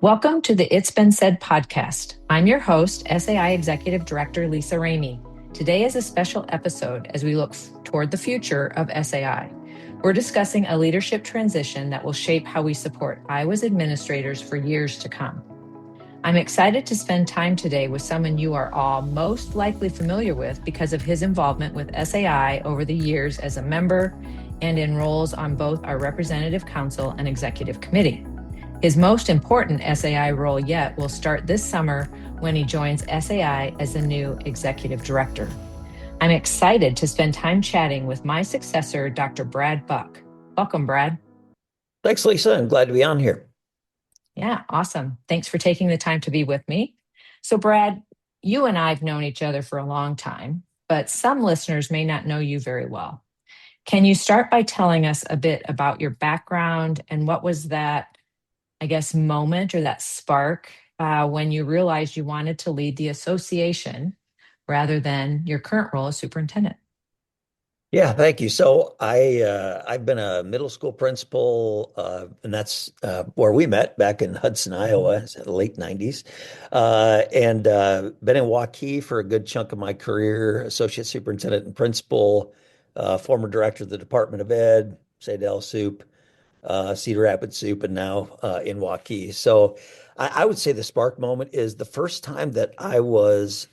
Welcome to the It's Been Said podcast. I'm your host, SAI Executive Director Lisa Remy. Today is a special episode as we look toward the future of SAI. We're discussing a leadership transition that will shape how we support Iowa's administrators for years to come. I'm excited to spend time today with someone you are all most likely familiar with because of his involvement with SAI over the years as a member and in roles on both our Representative Council and Executive Committee. His most important SAI role yet will start this summer when he joins SAI as the new Executive Director. I'm excited to spend time chatting with my successor, Dr. Brad Buck. Welcome, Brad. Thanks, Lisa. I'm glad to be on here. Yeah, awesome. Thanks for taking the time to be with me. So, Brad, you and I have known each other for a long time, but some listeners may not know you very well. Can you start by telling us a bit about your background and what was that moment or that spark when you realized you wanted to lead the association rather than your current role as superintendent? Yeah, thank you. So I've been a middle school principal, and that's where we met back in Hudson, Iowa, in the late 90s. And been in Waukee for a good chunk of my career, associate superintendent and principal, former director of the Department of Ed, Sadell Soup, Cedar Rapids Soup, and now in Waukee. So I would say the spark moment is the first time that I was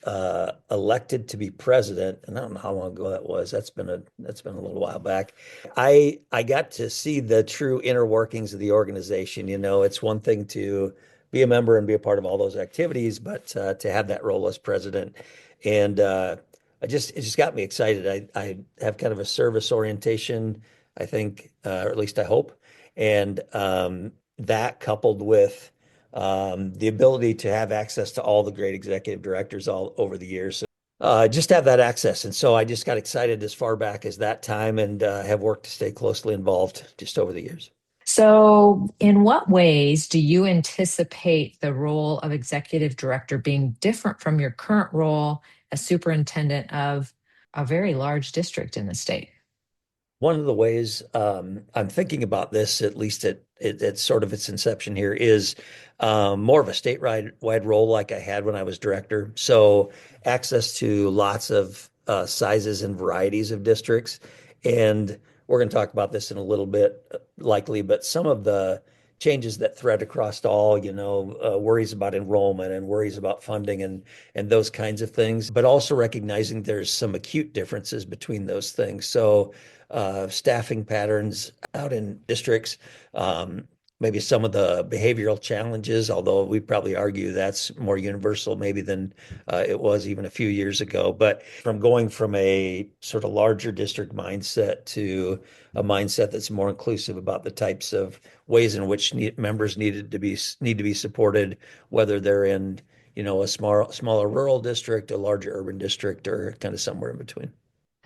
elected to be president, and I don't know how long ago that was. That's been a little while back. I got to see the true inner workings of the organization. You know, it's one thing to be a member and be a part of all those activities, but to have that role as president, and it just got me excited. I have kind of a service orientation, I think, or at least I hope. And that coupled with the ability to have access to all the great executive directors all over the years, just have that access. And so I just got excited as far back as that time and have worked to stay closely involved just over the years. So, in what ways do you anticipate the role of executive director being different from your current role as superintendent of a very large district in the state? One of the ways I'm thinking about this, at least at sort of its inception here, is more of a statewide role like I had when I was director. So access to lots of sizes and varieties of districts. And we're going to talk about this in a little bit, likely, but some of the changes that thread across all, worries about enrollment and worries about funding and those kinds of things, but also recognizing there's some acute differences between those things. So staffing patterns out in districts, maybe some of the behavioral challenges, although we probably argue that's more universal maybe than it was even a few years ago. But from going from a sort of larger district mindset to a mindset that's more inclusive about the types of ways in which members need to be supported, whether they're in a smaller rural district, a larger urban district, or kind of somewhere in between.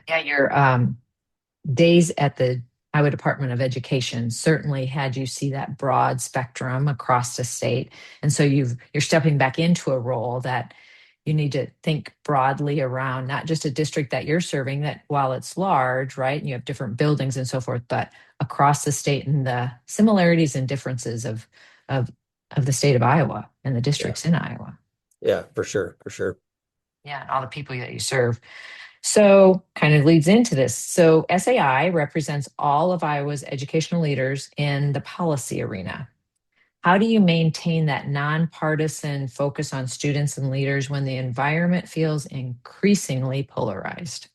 Yeah, your days at the Iowa Department of Education certainly had you see that broad spectrum across the state. And so you're stepping back into a role that you need to think broadly around not just a district that you're serving, that while it's large, right, and you have different buildings and so forth, but across the state and the similarities and differences of the state of Iowa and the districts in Iowa. Yeah, for sure. Yeah, and all the people that you serve. So kind of leads into this. So SAI represents all of Iowa's educational leaders in the policy arena. How do you maintain that nonpartisan focus on students and leaders when the environment feels increasingly polarized?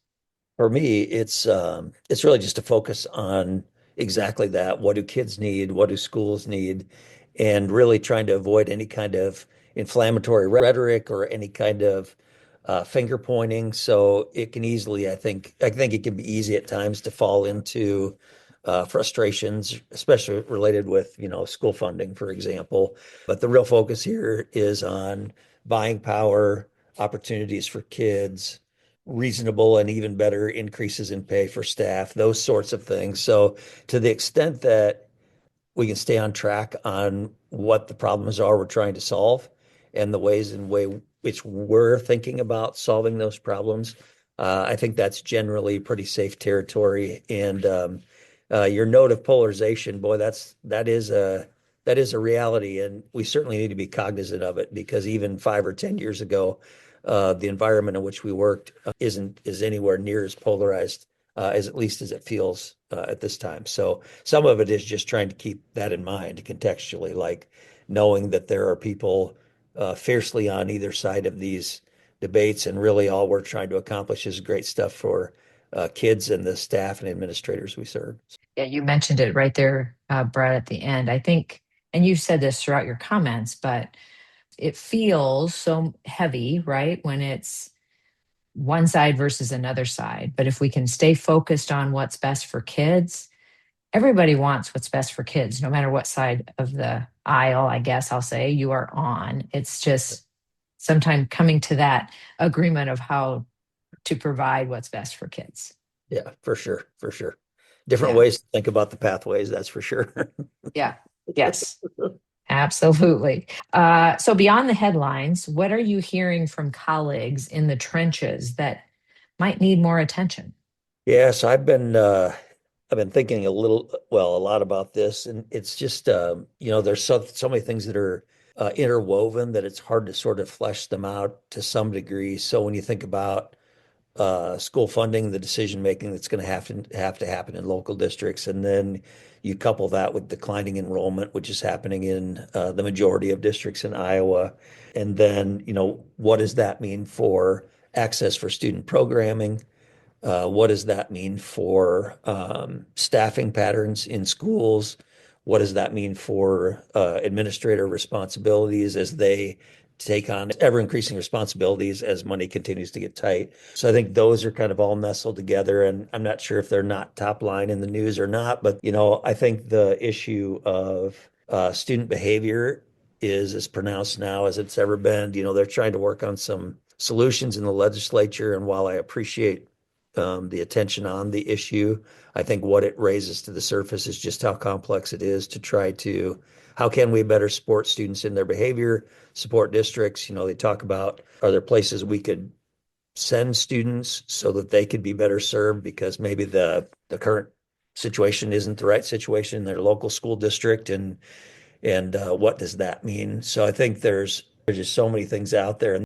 For me, it's really just to focus on exactly that. What do kids need? What do schools need? And really trying to avoid any kind of inflammatory rhetoric or any kind of finger pointing. So it can easily, I think it can be easy at times to fall into frustrations, especially related with, school funding, for example. But the real focus here is on buying power, opportunities for kids, reasonable and even better increases in pay for staff, those sorts of things. So to the extent that we can stay on track on what the problems are we're trying to solve and the ways in which we're thinking about solving those problems, I think that's generally pretty safe territory. And your note of polarization, boy, that is that is a reality, and we certainly need to be cognizant of it because even 5 or 10 years ago, the environment in which we worked isn't is anywhere near as polarized as at least as it feels at this time. So some of it is just trying to keep that in mind contextually, like knowing that there are people fiercely on either side of these debates, and really all we're trying to accomplish is great stuff for kids and the staff and administrators we serve. Yeah, you mentioned it right there, Brett, at the end. I think, and you've said this throughout your comments, but it feels so heavy, right? When it's one side versus another side. But if we can stay focused on what's best for kids, everybody wants what's best for kids, no matter what side of the aisle, I guess I'll say, you are on. It's just sometimes coming to that agreement of how to provide what's best for kids. Yeah, for sure, for sure. Different Yeah. ways to think about the pathways, that's for sure. Yeah. Yes. Absolutely. So, beyond the headlines, what are you hearing from colleagues in the trenches that might need more attention? Yes, I've been thinking a lot about this, and it's just there's so many things that are interwoven that it's hard to sort of flesh them out to some degree. So when you think about school funding, the decision making that's going to have to happen in local districts, and then you couple that with declining enrollment, which is happening in the majority of districts in Iowa, and then what does that mean for access for student programming? What does that mean for staffing patterns in schools? What does that mean for administrator responsibilities as they take on ever increasing responsibilities as money continues to get tight? So I think those are kind of all nestled together, and I'm not sure if they're not top line in the news or not, but I think the issue of student behavior is as pronounced now as it's ever been. They're trying to work on some solutions in the legislature, and while I appreciate the attention on the issue, I think what it raises to the surface is just how complex it is to try to, how can we better support students in their behavior, support districts? They talk about, are there places we could send students so that they could be better served because maybe the current situation isn't the right situation in their local school district, and what does that mean? So I think there's just so many things out there.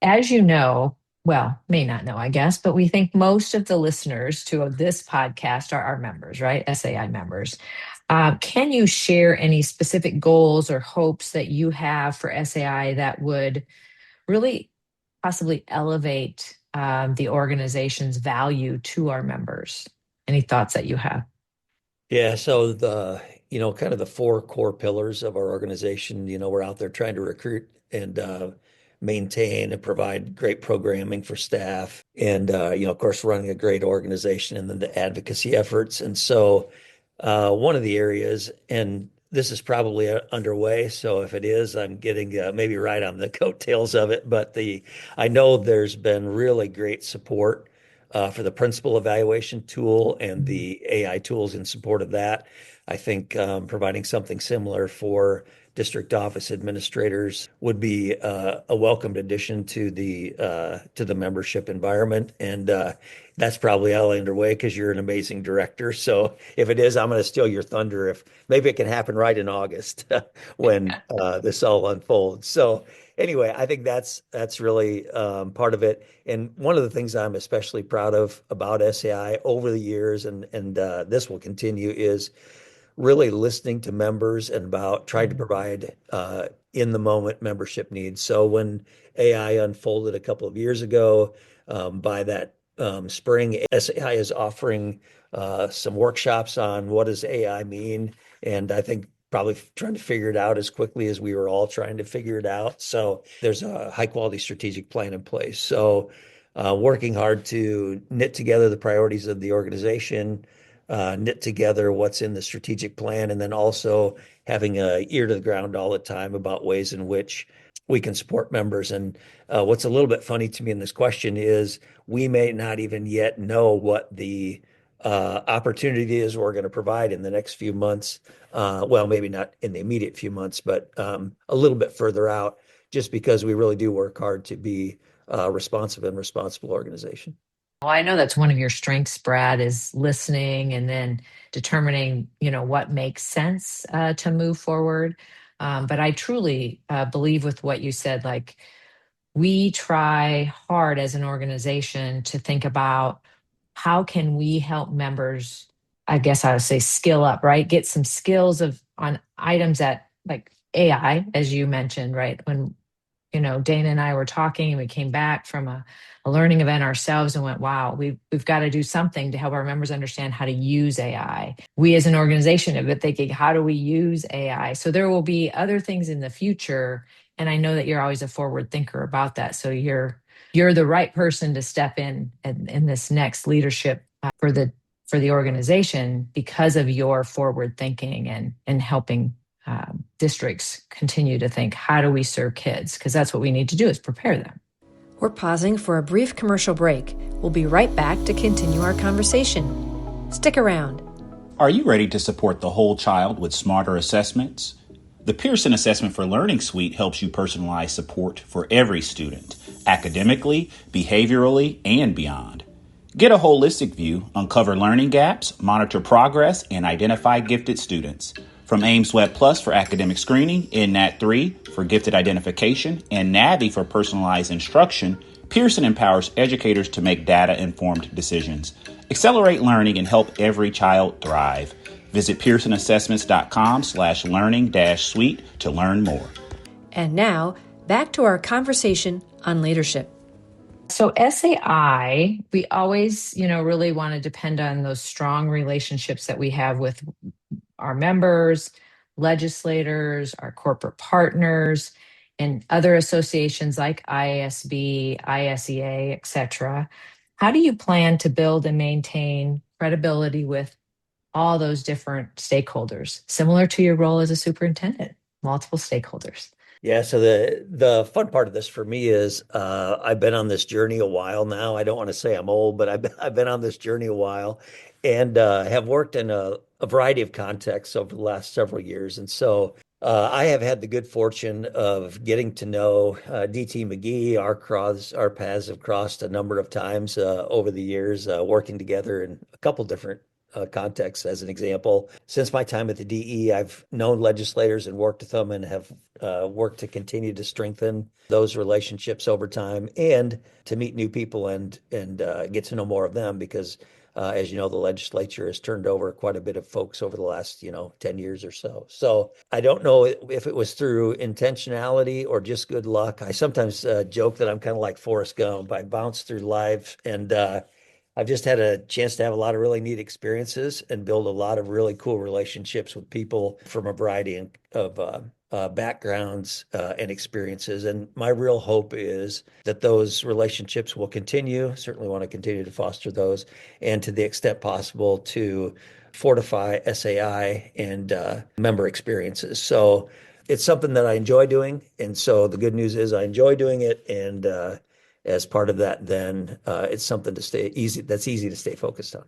As you know, well, may not know, I guess, but we think most of the listeners to this podcast are our members, right? SAI members. Can you share any specific goals or hopes that you have for SAI that would really possibly elevate the organization's value to our members? Any thoughts that you have? Yeah, so kind of the four core pillars of our organization, we're out there trying to recruit and maintain and provide great programming for staff, and of course, running a great organization, and then the advocacy efforts. And so, one of the areas, and this is probably underway, so if it is, I'm getting maybe right on the coattails of it, but the I know there's been really great support for the principal evaluation tool and the AI tools in support of that. I think providing something similar for district office administrators would be a welcomed addition to the membership environment, and that's probably all underway because you're an amazing director. So if it is, I'm going to steal your thunder. If maybe it can happen right in August when this all unfolds. So anyway, I think that's really part of it. And one of the things I'm especially proud of about SAI over the years, and this will continue, is really listening to members and about trying to provide in the moment membership needs. So when AI unfolded a couple of years ago, by that spring, SAI is offering some workshops on what does AI mean, and I think probably trying to figure it out as quickly as we were all trying to figure it out. So there's a high quality strategic plan in place. So working hard to knit together the priorities of the organization, knit together what's in the strategic plan, and then also having a ear to the ground all the time about ways in which we can support members. And what's a little bit funny to me in this question is we may not even yet know what the opportunity is we're going to provide in the next few months. Well, maybe not in the immediate few months, but a little bit further out, just because we really do work hard to be a responsive and responsible organization. Well, I know that's one of your strengths, Brad, is listening and then determining, what makes sense to move forward. But I truly believe with what you said, like we try hard as an organization to think about how can we help members, I guess I would say skill up, right? Get some skills of on items that like AI, as you mentioned, right? When Dana and I were talking and we came back from a learning event ourselves and went, wow, we've got to do something to help our members understand how to use AI. We as an organization have been thinking, how do we use AI? So there will be other things in the future. And I know that you're always a forward thinker about that. So you're the right person to step in this next leadership for the organization because of your forward thinking and helping districts continue to think, how do we serve kids? Because that's what we need to do is prepare them. We're pausing for a brief commercial break. We'll be right back to continue our conversation. Stick around. Are you ready to support the whole child with smarter assessments? The Pearson Assessment for Learning Suite helps you personalize support for every student, academically, behaviorally, and beyond. Get a holistic view, uncover learning gaps, monitor progress, and identify gifted students. From Ames Web Plus for academic screening, NNAT3 for gifted identification, and NAVI for personalized instruction, Pearson empowers educators to make data-informed decisions. Accelerate learning and help every child thrive. Visit pearsonassessments.com/learning-suite to learn more. And now, back to our conversation on leadership. So SAI, we always, really want to depend on those strong relationships that we have with our members, legislators, our corporate partners, and other associations like IASB, ISEA, et cetera. How do you plan to build and maintain credibility with all those different stakeholders, similar to your role as a superintendent, multiple stakeholders? Yeah, so the fun part of this for me is I've been on this journey a while now. I don't want to say I'm old, but I've been on this journey a while and have worked in a variety of contexts over the last several years. And so I have had the good fortune of getting to know DT McGee. Our paths have crossed a number of times over the years, working together in a couple different contexts. As an example, since my time at the DE, I've known legislators and worked with them and have worked to continue to strengthen those relationships over time and to meet new people and get to know more of them because as you know, the legislature has turned over quite a bit of folks over the last, 10 years or so. So I don't know if it was through intentionality or just good luck. I sometimes joke that I'm kind of like Forrest Gump. I bounce through life and I've just had a chance to have a lot of really neat experiences and build a lot of really cool relationships with people from a variety of backgrounds and experiences. And my real hope is that those relationships will continue. Certainly want to continue to foster those, and to the extent possible to fortify SAI and member experiences. So it's something that I enjoy doing. And so the good news is I enjoy doing it. And as part of that, then it's something that's easy to stay focused on.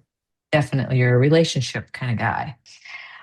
Definitely, you're a relationship kind of guy.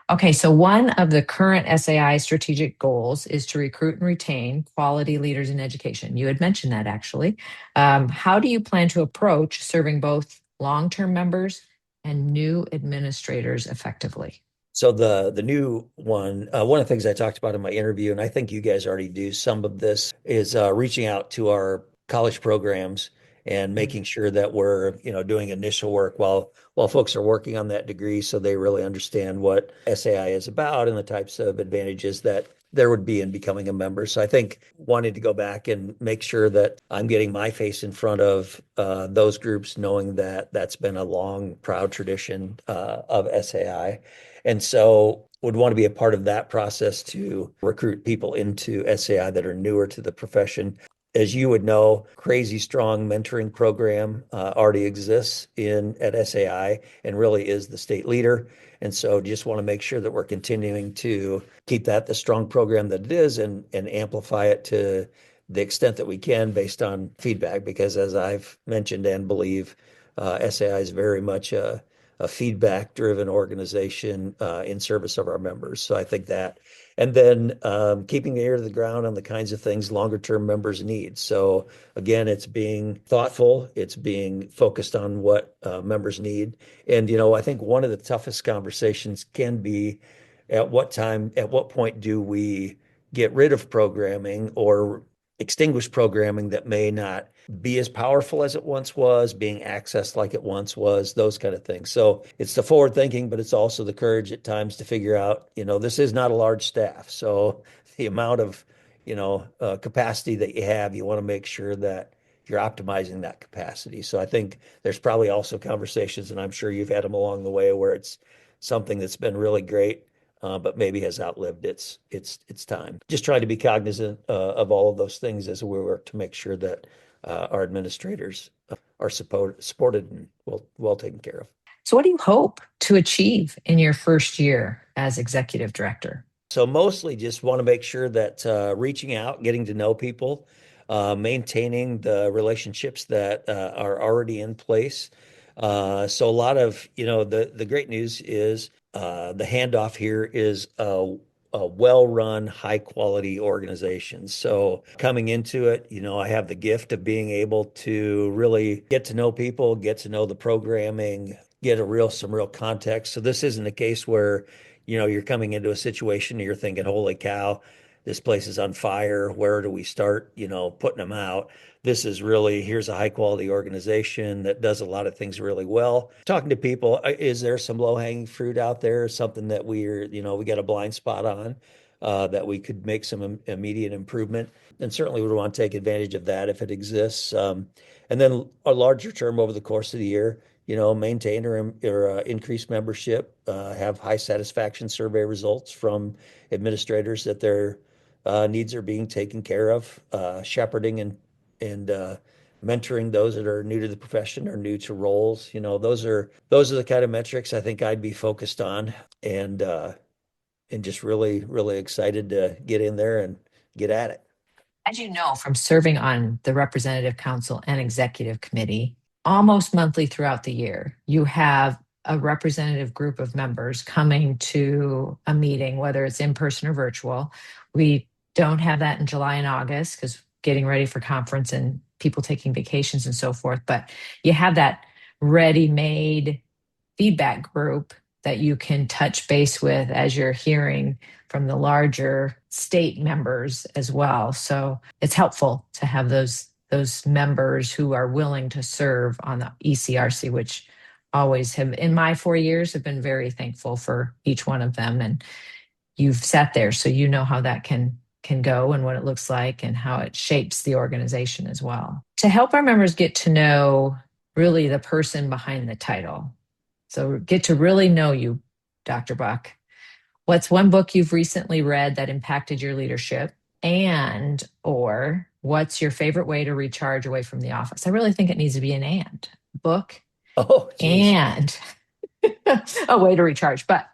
Okay, so one of the current SAI strategic goals is to recruit and retain quality leaders in education. You had mentioned that actually. How do you plan to approach serving both long-term members and new administrators effectively? So the new one of the things I talked about in my interview, and I think you guys already do some of this, is reaching out to our college programs and making sure that we're, doing initial work while folks are working on that degree, so they really understand what SAI is about and the types of advantages that there would be in becoming a member. So I think wanting to go back and make sure that I'm getting my face in front of those groups, knowing that that's been a long, proud tradition of SAI. And so would want to be a part of that process to recruit people into SAI that are newer to the profession. As you would know, crazy strong mentoring program already exists at SAI and really is the state leader. And so just want to make sure that we're continuing to keep that the strong program that it is and amplify it to the extent that we can based on feedback. Because as I've mentioned and believe, SAI is very much a feedback-driven organization in service of our members. So I think that, and then keeping the ear to the ground on the kinds of things longer-term members need. So again, it's being thoughtful, it's being focused on what members need. And, I think one of the toughest conversations can be at what point do we get rid of programming or extinguish programming that may not be as powerful as it once was, being accessed like it once was, those kind of things. So it's the forward thinking, but it's also the courage at times to figure out, this is not a large staff. So the amount of, capacity that you want to make sure that you're optimizing that capacity. So I think there's probably also conversations, and I'm sure you've had them along the way, where it's something that's been really great, but maybe has outlived its time. Just trying to be cognizant of all of those things as we work to make sure that our administrators are supported and well taken care of. So what do you hope to achieve in your first year as executive director? So mostly just want to make sure that reaching out, getting to know people, maintaining the relationships that are already in place. So a lot of, the great news is the handoff here is a well-run, high-quality organization. So coming into it, I have the gift of being able to really get to know people, get to know the programming, get some real context. So this isn't a case where, you're coming into a situation and you're thinking, holy cow, this place is on fire. Where do we start, putting them out? This is really, here's a high quality organization that does a lot of things really well. Talking to people, is there some low hanging fruit out there? Something that we got a blind spot on that we could make some immediate improvement? And certainly we would want to take advantage of that if it exists. And then a larger term over the course of the year, maintain or increase membership, have high satisfaction survey results from administrators that their needs are being taken care of, shepherding and mentoring those that are new to the profession or new to roles. Those are the kind of metrics I think I'd be focused on, and just really, really excited to get in there and get at it. As you know from serving on the Representative Council and Executive Committee, almost monthly throughout the year, you have a representative group of members coming to a meeting, whether it's in person or virtual. We don't have that in July and August because getting ready for conference and people taking vacations and so forth. But you have that ready-made feedback group that you can touch base with as you're hearing from the larger state members as well. So it's helpful to have those members who are willing to serve on the ECRC, which always have, in my 4 years, have been very thankful for each one of them. And you've sat there, so you know how that can go and what it looks like and how it shapes the organization as well. To help our members get to know really the person behind the title, so get to really know you, Dr. Buck. What's one book you've recently read that impacted your leadership? And or what's your favorite way to recharge away from the office? I really think it needs to be an and. Book and a way to recharge, but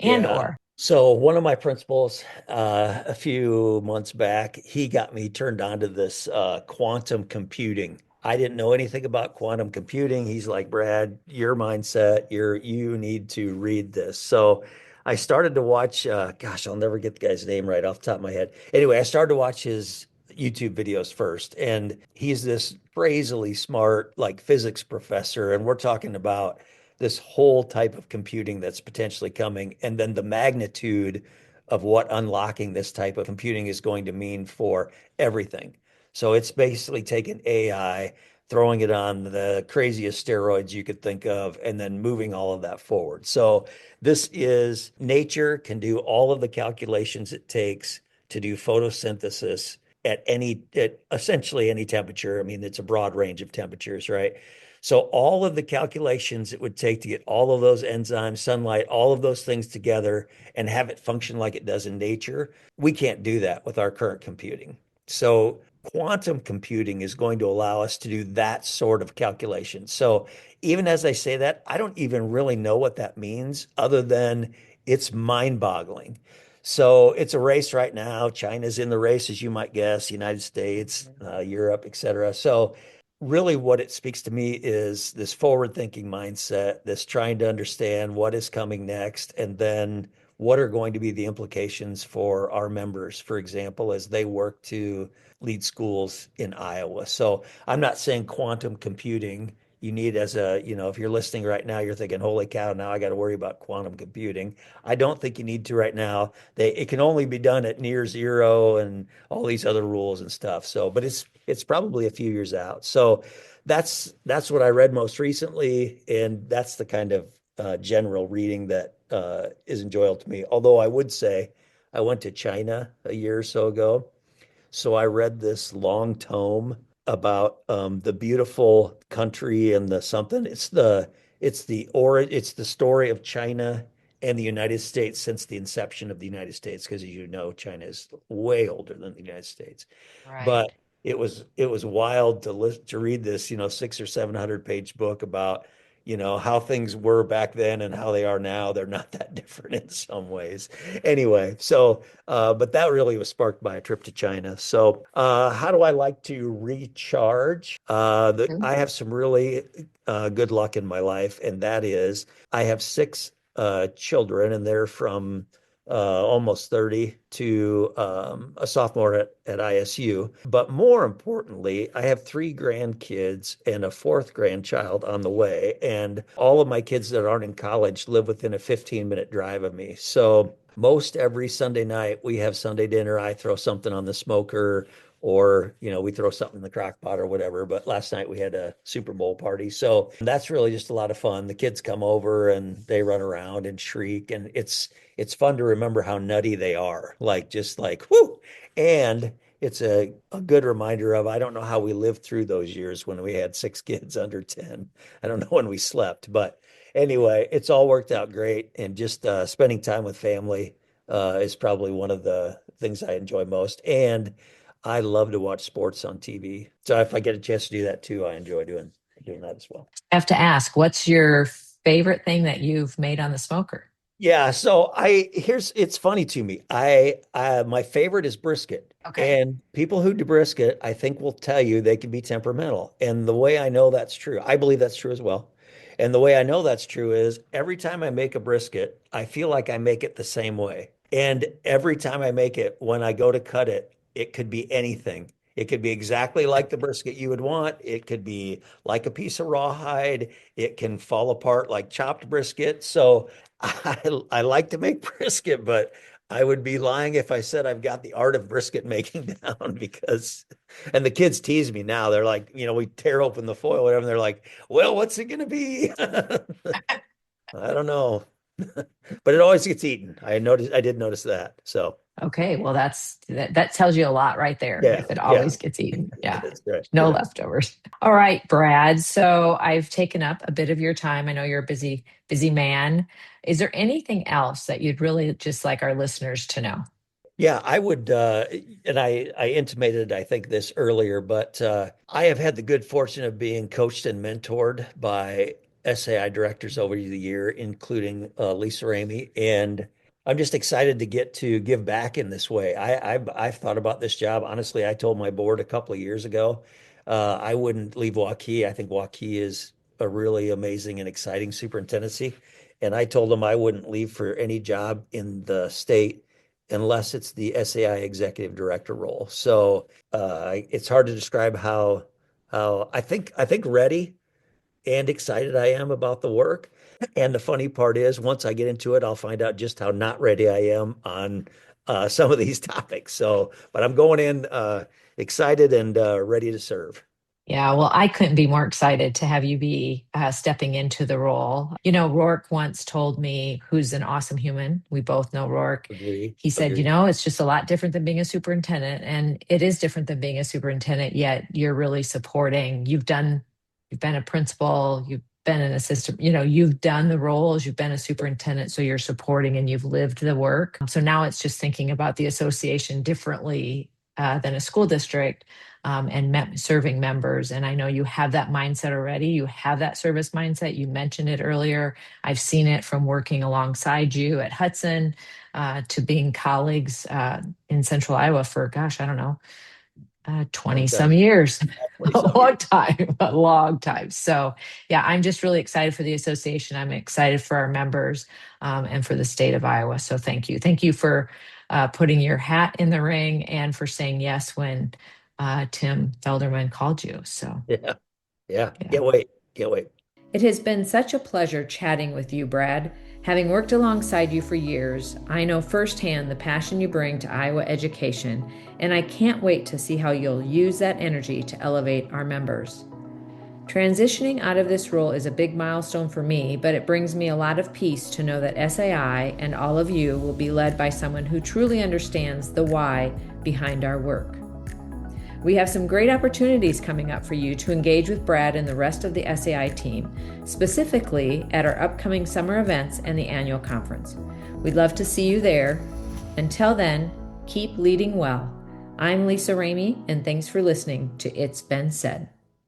or. So one of my principals a few months back, he got me turned on to this quantum computing. I didn't know anything about quantum computing. He's like, Brad, your mindset, you need to read this. So I started to watch, I'll never get the guy's name right off the top of my head. Anyway, I started to watch his YouTube videos first. And he's this crazily smart, like physics professor. And we're talking about this whole type of computing that's potentially coming. And then the magnitude of what unlocking this type of computing is going to mean for everything. So it's basically taking AI, throwing it on the craziest steroids you could think of, and then moving all of that forward. So this is nature can do all of the calculations it takes to do photosynthesis at essentially any temperature. I mean, it's a broad range of temperatures, right? So all of the calculations it would take to get all of those enzymes, sunlight, all of those things together and have it function like it does in nature, we can't do that with our current computing. So quantum computing is going to allow us to do that sort of calculation. So even as I say that, I don't even really know what that means other than it's mind-boggling. So it's a race right now. China's in the race, as you might guess, United States, Europe, et cetera. So really what it speaks to me is this forward-thinking mindset, this trying to understand what is coming next, and then what are going to be the implications for our members, for example, as they work to lead schools in Iowa. So I'm not saying quantum computing you need as a, if you're listening right now, you're thinking, holy cow, now I got to worry about quantum computing. I don't think you need to right now. It can only be done at near zero and all these other rules and stuff. So, but it's probably a few years out. So that's what I read most recently, and that's the kind of general reading that is enjoyable to me. Although I would say I went to China a year or so ago, so I read this long tome about the beautiful country and the something. It's the story of China and the United States since the inception of the United States, because as you know, China is way older than the United States. Right. But it was wild to read this, 600 or 700 page book about, how things were back then and how they are now. They're not that different in some ways. Anyway, so but that really was sparked by a trip to China. So how do I like to recharge? I have some really good luck in my life, and that is I have six children, and they're from almost 30 to a sophomore at ISU. But more importantly, I have three grandkids and a fourth grandchild on the way. And all of my kids that aren't in college live within a 15-minute drive of me. So most every Sunday night, we have Sunday dinner. I throw something on the smoker, or we throw something in the crock pot or whatever. But last night we had a Super Bowl party, so that's really just a lot of fun. The kids come over and they run around and shriek, and it's fun to remember how nutty they are, like just like whoo. And it's a good reminder of, I don't know how we lived through those years when we had six kids under 10. I don't know when we slept, but anyway, it's all worked out great. And just spending time with family is probably one of the things I enjoy most. And I love to watch sports on TV. So if I get a chance to do that too, I enjoy doing that as well. I have to ask, what's your favorite thing that you've made on the smoker? Yeah, so it's funny to me. My favorite is brisket. Okay. And people who do brisket, I think will tell you they can be temperamental. And the way I know that's true, I believe that's true as well. And the way I know that's true is every time I make a brisket, I feel like I make it the same way. And every time I make it, when I go to cut it, it could be anything. It could be exactly like the brisket you would want. It could be like a piece of rawhide. It can fall apart like chopped brisket. So I like to make brisket, but I would be lying if I said I've got the art of brisket making down, because, and the kids tease me now. They're like, we tear open the foil, whatever. And they're like, well, what's it going to be? I don't know, but it always gets eaten. I did notice that. So Okay, well that tells you a lot right there. yeah, If it yeah, always gets eaten. Yeah. that's right. No Yeah. leftovers. All right, Brad. So I've taken up a bit of your time. I know you're a busy man. Is there anything else that you'd really just like our listeners to know? Yeah, I would, and I intimated, I think, this earlier, but I have had the good fortune of being coached and mentored by SAI directors over the year, including Lisa Remy, and I'm just excited to get to give back in this way. I've thought about this job. Honestly, I told my board a couple of years ago I wouldn't leave Waukee. I think Waukee is a really amazing and exciting superintendency, and I told them I wouldn't leave for any job in the state unless it's the SAI executive director role. So it's hard to describe how I think ready and excited I am about the work. And the funny part is, once I get into it, I'll find out just how not ready I am on some of these topics. So, but I'm going in excited and ready to serve. Yeah, well, I couldn't be more excited to have you be stepping into the role. Rourke once told me, who's an awesome human. We both know Rourke. Agree. He said, Agree. it's just a lot different than being a superintendent. And it is different than being a superintendent, yet you're really supporting. You've been a principal, you've been an assistant, you've done the roles, you've been a superintendent. So you're supporting and you've lived the work. So now it's just thinking about the association differently than a school district. And serving members. And I know you have that mindset already. You have that service mindset. You mentioned it earlier. I've seen it from working alongside you at Hudson to being colleagues in Central Iowa for, gosh, I don't know, 20 Long some time. years, 20 a some long years. time, a long time. So, yeah, I'm just really excited for the association. I'm excited for our members and for the state of Iowa. So, thank you. Thank you for putting your hat in the ring and for saying yes when Tim Felderman called you. So, Yeah. Yeah. yeah. Can't wait. Can't wait. It has been such a pleasure chatting with you, Brad. Having worked alongside you for years, I know firsthand the passion you bring to Iowa education, and I can't wait to see how you'll use that energy to elevate our members. Transitioning out of this role is a big milestone for me, but it brings me a lot of peace to know that SAI and all of you will be led by someone who truly understands the why behind our work. We have some great opportunities coming up for you to engage with Brad and the rest of the SAI team, specifically at our upcoming summer events and the annual conference. We'd love to see you there. Until then, keep leading well. I'm Lisa Remy, and thanks for listening to It's Been Said.